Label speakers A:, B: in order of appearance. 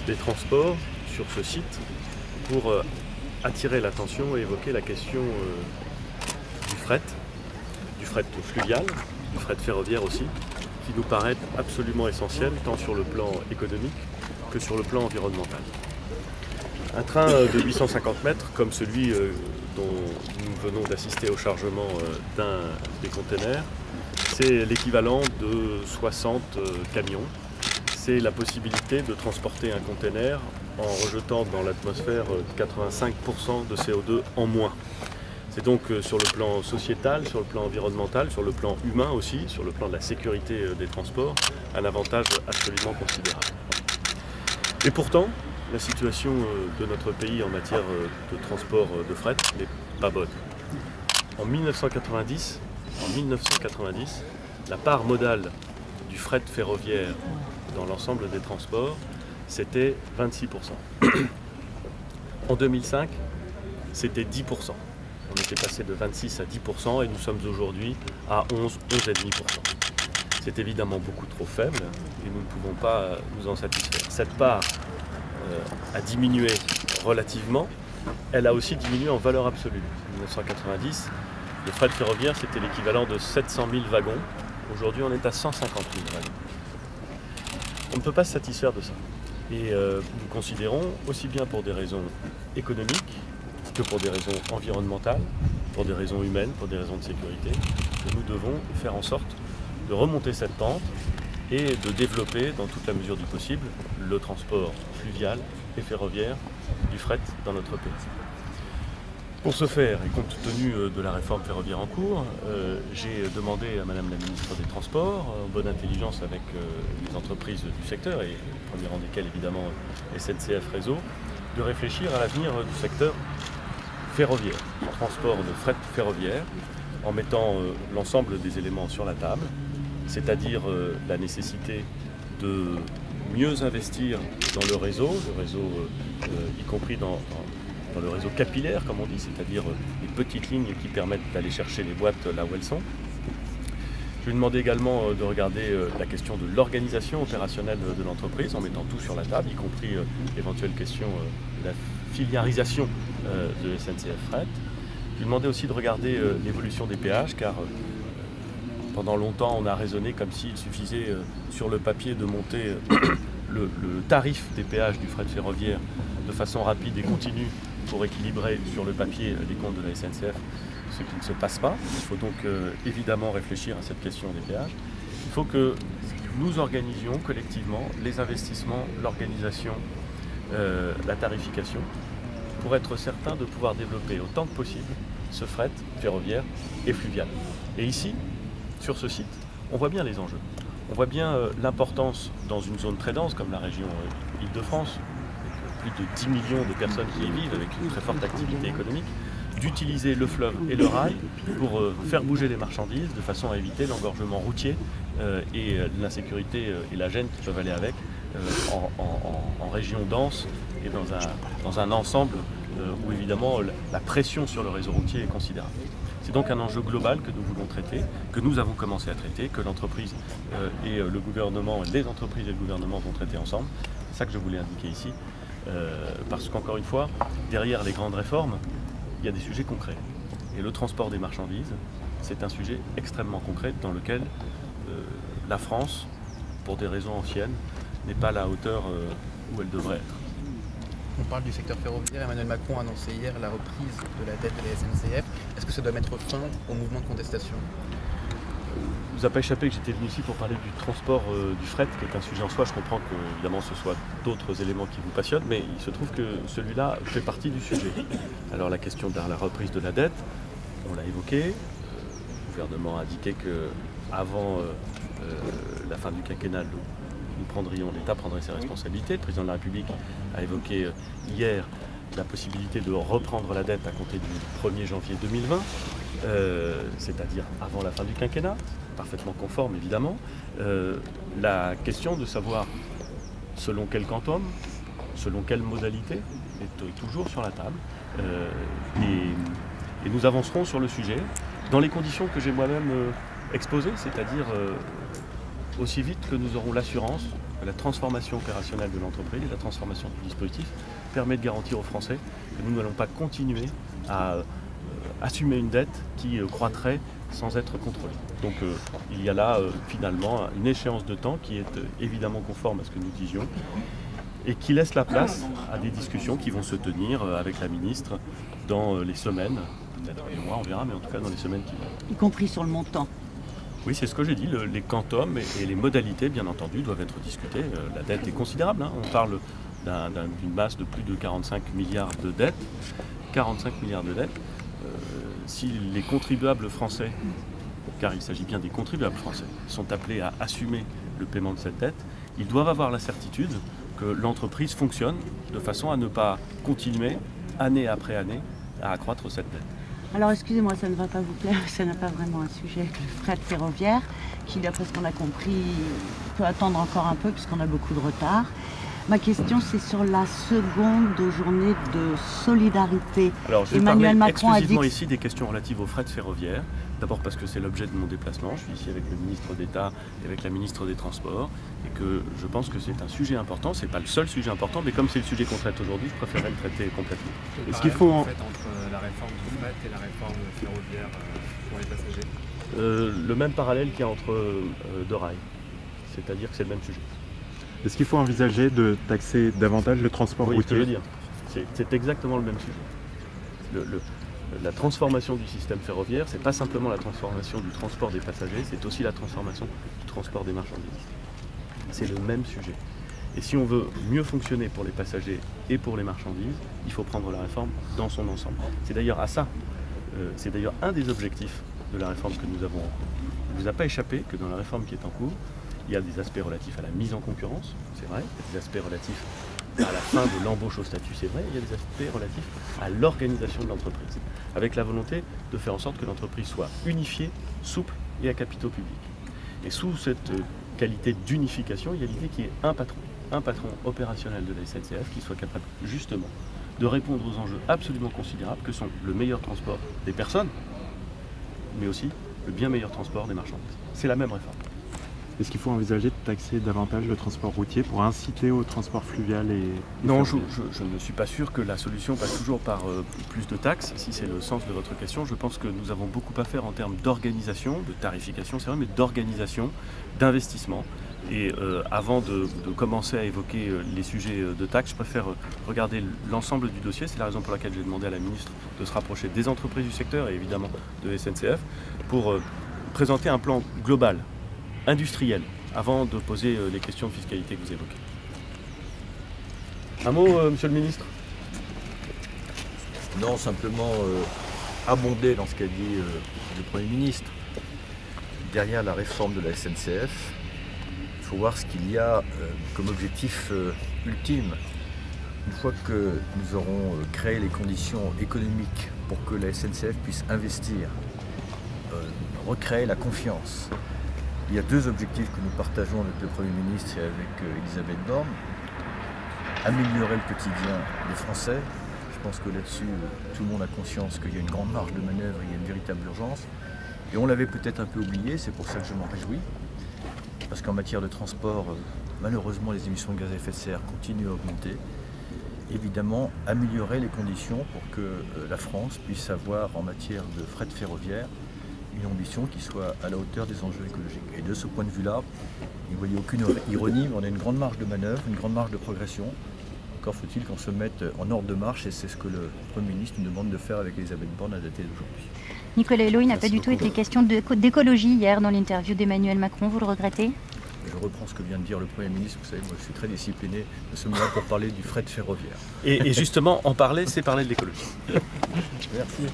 A: des transports sur ce site pour attirer l'attention et évoquer la question du fret fluvial, du fret ferroviaire aussi, qui nous paraît absolument essentiel tant sur le plan économique que sur le plan environnemental. Un train de 850 mètres comme celui dont nous venons d'assister au chargement d'un des containers, c'est l'équivalent de 60 camions. C'est la possibilité de transporter un container en rejetant dans l'atmosphère 85% de CO2 en moins. C'est donc sur le plan sociétal, sur le plan environnemental, sur le plan humain aussi, sur le plan de la sécurité des transports, un avantage absolument considérable. Et pourtant, la situation de notre pays en matière de transport de fret n'est pas bonne. En 1990, la part modale du fret ferroviaire dans l'ensemble des transports, c'était 26%. En 2005, c'était 10%. On était passé de 26 à 10% et nous sommes aujourd'hui à 11,5%. C'est évidemment beaucoup trop faible et nous ne pouvons pas nous en satisfaire. Cette part a diminué relativement, elle a aussi diminué en valeur absolue. En 1990, le fret ferroviaire, c'était l'équivalent de 700 000 wagons. Aujourd'hui, on est à 150 000 wagons. On ne peut pas se satisfaire de ça. Et nous considérons, aussi bien pour des raisons économiques que pour des raisons environnementales, pour des raisons humaines, pour des raisons de sécurité, que nous devons faire en sorte de remonter cette pente et de développer, dans toute la mesure du possible, le transport fluvial et ferroviaire du fret dans notre pays. Pour ce faire, et compte tenu de la réforme ferroviaire en cours, j'ai demandé à Madame la Ministre des Transports, en bonne intelligence avec les entreprises du secteur, et premier rang desquelles évidemment SNCF Réseau, de réfléchir à l'avenir du secteur ferroviaire, du transport de fret ferroviaire, en mettant l'ensemble des éléments sur la table, c'est-à-dire la nécessité de mieux investir dans le réseau y compris dans le réseau capillaire, comme on dit, c'est-à-dire les petites lignes qui permettent d'aller chercher les boîtes là où elles sont. Je lui ai demandé également de regarder la question de l'organisation opérationnelle de l'entreprise, en mettant tout sur la table, y compris l'éventuelle question de la filiarisation de SNCF Fret. Je lui ai demandé aussi de regarder l'évolution des péages, car pendant longtemps on a raisonné comme s'il suffisait sur le papier de monter le tarif des péages du fret ferroviaire de façon rapide et continue pour équilibrer sur le papier les comptes de la SNCF, ce qui ne se passe pas. Il faut donc évidemment réfléchir à cette question des péages. Il faut que nous organisions collectivement les investissements, l'organisation, la tarification, pour être certain de pouvoir développer autant que possible ce fret ferroviaire et fluvial. Et ici, sur ce site, on voit bien les enjeux. On voit bien l'importance dans une zone très dense comme la région Île-de-France, avec plus de 10 millions de personnes qui y vivent, avec une très forte activité économique, d'utiliser le fleuve et le rail pour faire bouger les marchandises de façon à éviter l'engorgement routier et l'insécurité et la gêne qui peuvent aller avec en région dense et dans un ensemble où évidemment la pression sur le réseau routier est considérable. C'est donc un enjeu global que nous voulons traiter, que nous avons commencé à traiter, que l'entreprise et le gouvernement, les entreprises et le gouvernement vont traiter ensemble. C'est ça que je voulais indiquer ici, parce qu'encore une fois, derrière les grandes réformes, il y a des sujets concrets. Et le transport des marchandises, c'est un sujet extrêmement concret dans lequel la France, pour des raisons anciennes, n'est pas à la hauteur où elle devrait être.
B: On parle du secteur ferroviaire. Emmanuel Macron a annoncé hier la reprise de la dette de la SNCF. Est-ce que ça doit mettre fin au mouvement de contestation?
A: Il ne vous a pas échappé que j'étais venu ici pour parler du transport du fret, qui est un sujet en soi. Je comprends que, évidemment, ce soit d'autres éléments qui vous passionnent, mais il se trouve que celui-là fait partie du sujet. Alors la question de la reprise de la dette, on l'a évoqué. Le gouvernement a indiqué qu'avant la fin du quinquennat, l'État prendrait ses responsabilités. Le président de la République a évoqué hier la possibilité de reprendre la dette à compter du 1er janvier 2020, c'est-à-dire avant la fin du quinquennat, parfaitement conforme évidemment. La question de savoir selon quel quantum, selon quelle modalité, est toujours sur la table. Et nous avancerons sur le sujet dans les conditions que j'ai moi-même exposées, c'est-à-dire aussi vite que nous aurons l'assurance que la transformation opérationnelle de l'entreprise, la transformation du dispositif, permet de garantir aux Français que nous n'allons pas continuer à assumer une dette qui croîtrait sans être contrôlée. Donc il y a là finalement une échéance de temps qui est évidemment conforme à ce que nous disions et qui laisse la place à des discussions qui vont se tenir avec la ministre dans les semaines, peut-être les mois, on verra, mais en tout cas dans les semaines qui viennent.
C: Y compris sur le montant.
A: Oui, c'est ce que j'ai dit, les quantums et les modalités, bien entendu, doivent être discutées. La dette est considérable, hein. On parle d'une masse de plus de 45 milliards de dettes. 45 milliards de dettes. Si les contribuables français, car il s'agit bien des contribuables français, sont appelés à assumer le paiement de cette dette, ils doivent avoir la certitude que l'entreprise fonctionne de façon à ne pas continuer, année après année, à accroître cette dette.
C: Alors excusez-moi, ça ne va pas vous plaire, ça n'a pas vraiment un sujet, le fret ferroviaire, qui d'après ce qu'on a compris peut attendre encore un peu puisqu'on a beaucoup de retard. Ma question, c'est sur la seconde journée de solidarité.
A: Alors, je vais parler exclusivement ici des questions relatives au fret ferroviaire. D'abord parce que c'est l'objet de mon déplacement. Je suis ici avec le ministre d'État et avec la ministre des Transports. Et que je pense que c'est un sujet important. Ce n'est pas le seul sujet important, mais comme c'est le sujet qu'on traite aujourd'hui, je préférerais le traiter complètement.
D: Est-ce qu'il faut en fait entre la réforme du fret et la réforme ferroviaire pour les passagers
A: le même parallèle qu'il y a entre deux rails. C'est-à-dire que c'est le même sujet.
E: Est-ce qu'il faut envisager de taxer davantage le transport routier ?
A: Oui, je veux dire. C'est exactement le même sujet. La transformation du système ferroviaire, c'est pas simplement la transformation du transport des passagers, c'est aussi la transformation du transport des marchandises. C'est le même sujet. Et si on veut mieux fonctionner pour les passagers et pour les marchandises, il faut prendre la réforme dans son ensemble. C'est d'ailleurs à ça, c'est d'ailleurs un des objectifs de la réforme que nous avons en cours. Il ne vous a pas échappé que dans la réforme qui est en cours, il y a des aspects relatifs à la mise en concurrence, c'est vrai. Il y a des aspects relatifs à la fin de l'embauche au statut, c'est vrai. Il y a des aspects relatifs à l'organisation de l'entreprise, avec la volonté de faire en sorte que l'entreprise soit unifiée, souple et à capitaux publics. Et sous cette qualité d'unification, il y a l'idée qu'il y ait un patron opérationnel de la SNCF qui soit capable justement de répondre aux enjeux absolument considérables que sont le meilleur transport des personnes, mais aussi le bien meilleur transport des marchandises. C'est la même réforme.
E: Est-ce qu'il faut envisager de taxer davantage le transport routier pour inciter au transport fluvial et
A: Non, je ne suis pas sûr que la solution passe toujours par plus de taxes. Si c'est le sens de votre question, je pense que nous avons beaucoup à faire en termes d'organisation, de tarification, c'est vrai, mais d'organisation, d'investissement. Et avant de commencer à évoquer les sujets de taxes, je préfère regarder l'ensemble du dossier. C'est la raison pour laquelle j'ai demandé à la ministre de se rapprocher des entreprises du secteur et évidemment de SNCF pour présenter un plan global, industriel, avant de poser les questions de fiscalité que vous évoquez. Un mot, monsieur le ministre ?
F: Non, simplement abonder dans ce qu'a dit le Premier ministre. Derrière la réforme de la SNCF, il faut voir ce qu'il y a comme objectif ultime. Une fois que nous aurons créé les conditions économiques pour que la SNCF puisse investir, recréer la confiance, il y a deux objectifs que nous partageons avec le Premier ministre et avec Elisabeth Borne. Améliorer le quotidien des Français. Je pense que là-dessus, tout le monde a conscience qu'il y a une grande marge de manœuvre, il y a une véritable urgence. Et on l'avait peut-être un peu oublié, c'est pour ça que je m'en réjouis. Parce qu'en matière de transport, malheureusement, les émissions de gaz à effet de serre continuent à augmenter. Évidemment, améliorer les conditions pour que la France puisse avoir, en matière de fret ferroviaire, une ambition qui soit à la hauteur des enjeux écologiques. Et de ce point de vue-là, il ne voyait aucune ironie, mais on a une grande marge de manœuvre, une grande marge de progression. Encore faut-il qu'on se mette en ordre de marche, et c'est ce que le Premier ministre nous demande de faire avec Elisabeth Borne à dater d'aujourd'hui.
G: Nicolas Hulot, il n'a pas du tout été question d'écologie hier dans l'interview d'Emmanuel Macron, vous le regrettez ?
F: Je reprends ce que vient de dire le Premier ministre, vous savez, moi je suis très discipliné, nous sommes là pour parler du fret ferroviaire.
A: Et justement, en parler, c'est parler de l'écologie.
F: Merci.